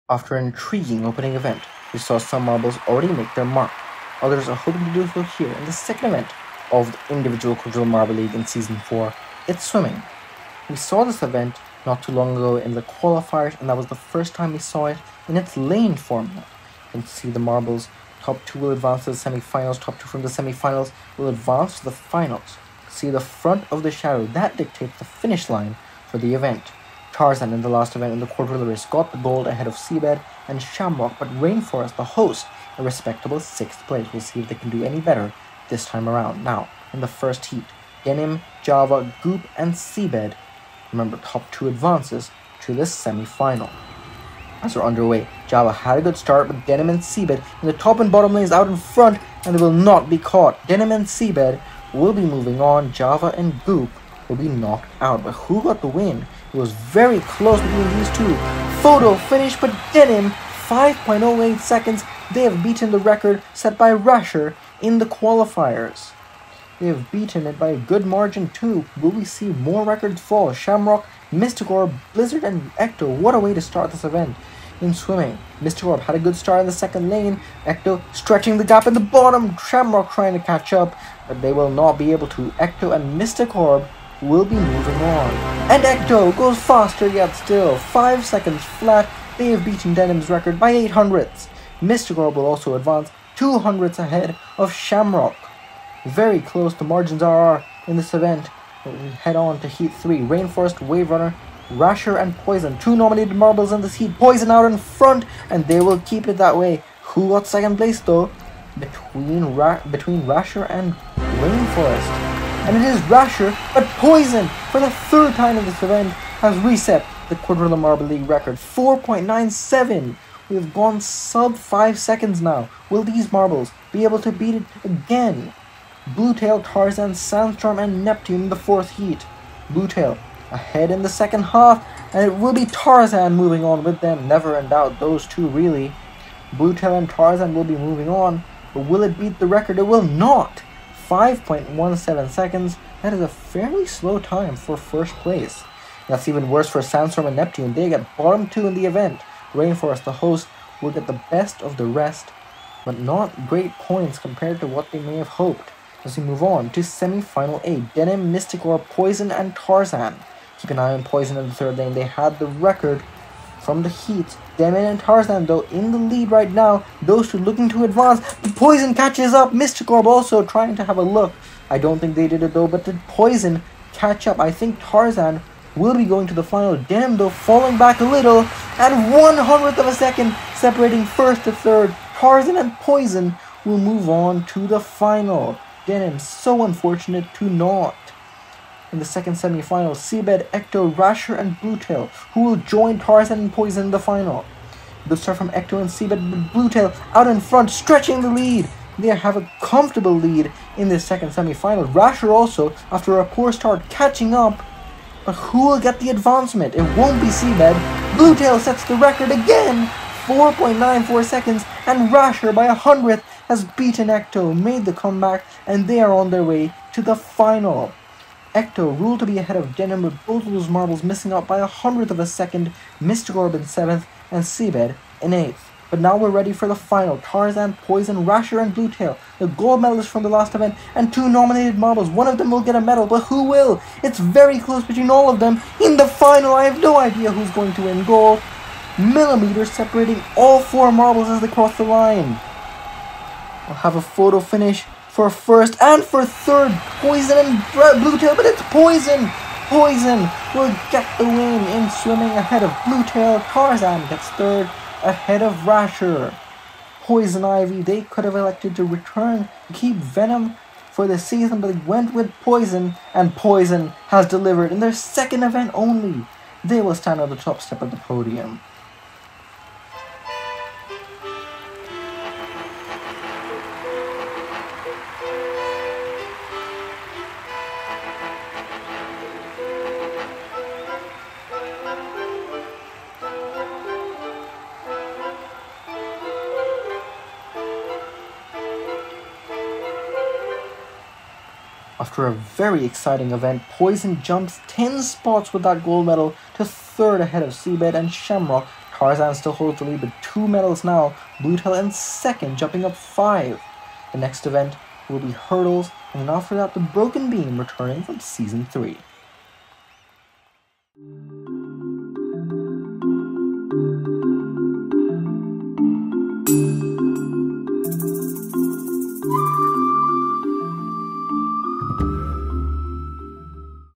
After an intriguing opening event, we saw some marbles already make their mark. Others are hoping to do so here in the second event of the individual Quadrilla Marble League in Season 4, It's Swimming. We saw this event not too long ago in the Qualifiers, and that was the first time we saw it in its lane format. You can see the marbles. Top 2 will advance to the semi-finals, top 2 from the semi-finals will advance to the finals. See the front of the shadow, that dictates the finish line for the event. Tarzan in the last event in the Quadrilla race got the gold ahead of Seabed and Shamrock, but Rainforest, the host, a respectable 6th place. We'll see if they can do any better this time around. Now, in the first heat, Denim, Java, Goop, and Seabed. Remember, top 2 advances to the semi-final. As we're underway, Java had a good start, but Denim and Seabed in the top and bottom lanes out in front, and they will not be caught. Denim and Seabed will be moving on. Java and Goop will be knocked out. But who got the win? It was very close between these two. Photo finish, but Denim, 5.08 seconds. They have beaten the record set by Rasher in the qualifiers. They have beaten it by a good margin too. Will we see more records fall? Shamrock, Mystic Orb, Blizzard, and Ecto. What a way to start this event. In swimming, Mystic Orb had a good start in the second lane. Ecto stretching the gap in the bottom. Shamrock trying to catch up, but they will not be able to. Ecto and Mystic Orb will be moving on. And Ecto goes faster yet still. 5 seconds flat. They have beaten Denim's record by 800ths. Mystic Orb will also advance 200ths ahead of Shamrock. Very close the margins are in this event. We head on to Heat 3. Rainforest, Wave Runner, Rasher, and Poison. 2 nominated marbles in this heat. Poison out in front, and they will keep it that way. Who got second place though? Between Rasher and Rainforest. And it is Rasher, but Poison, for the 3rd time in this event, has reset the Quadrilla Marble League record. 4.97. We have gone sub 5 seconds now. Will these marbles be able to beat it again? Bluetail, Tarzan, Sandstorm, and Neptune in the 4th heat. Bluetail ahead in the second half, and it will be Tarzan moving on with them. Never in doubt, those two really. Bluetail and Tarzan will be moving on, but will it beat the record? It will not. 5.17 seconds. That is a fairly slow time for first place. That's even worse for Sandstorm and Neptune. They get bottom 2 in the event. Rainforest, the host, will get the best of the rest, but not great points compared to what they may have hoped. As we move on to semi-final A, Denim, Mystic Orb, Poison, and Tarzan. Keep an eye on Poison in the 3rd lane. They had the record from the heats. Denim and Tarzan, though, in the lead right now. Those two looking to advance. But Poison catches up. Mystic Orb also trying to have a look. I don't think they did it, though, but did Poison catch up? I think Tarzan will be going to the final. Denim, though, falling back a little. And 100th of a second separating 1st to 3rd. Tarzan and Poison will move on to the final. Denim, so unfortunate to not. In the second semi-final, Seabed, Ecto, Rasher, and Bluetail, who will join Tarzan and Poison in the final. Good start from Ecto and Seabed, but Bluetail out in front, stretching the lead. They have a comfortable lead in this second semi-final. Rasher also, after a poor start, catching up. But who will get the advancement? It won't be Seabed. Bluetail sets the record again. 4.94 seconds, and Rasher by 100th has beaten Ecto, made the comeback, and they are on their way to the final. Ecto ruled to be ahead of Denim, with both of those marbles missing out by 100th of a second. Mystic Orb in 7th, and Seabed in 8th. But now we're ready for the final. Tarzan, Poison, Rasher, and Bluetail, the gold medalists from the last event, and 2 nominated marbles. One of them will get a medal, but who will? It's very close between all of them. In the final, I have no idea who's going to win gold. Millimeters separating all 4 marbles as they cross the line. We'll have a photo finish for 1st and for 3rd. Poison and Bluetail, but it's Poison. Poison will get the win in swimming ahead of Bluetail. Tarzan gets 3rd ahead of Rasher. Poison Ivy, they could have elected to return to keep Venom for the season, but they went with Poison, and Poison has delivered in their 2nd event only. They will stand on the top step of the podium. After a very exciting event, Poison jumps 10 spots with that gold medal to 3rd ahead of Seabed and Shamrock. Tarzan still holds the lead with 2 medals now, Bluetail in second, jumping up 5. The next event will be hurdles, and then after that the broken beam returning from Season 3.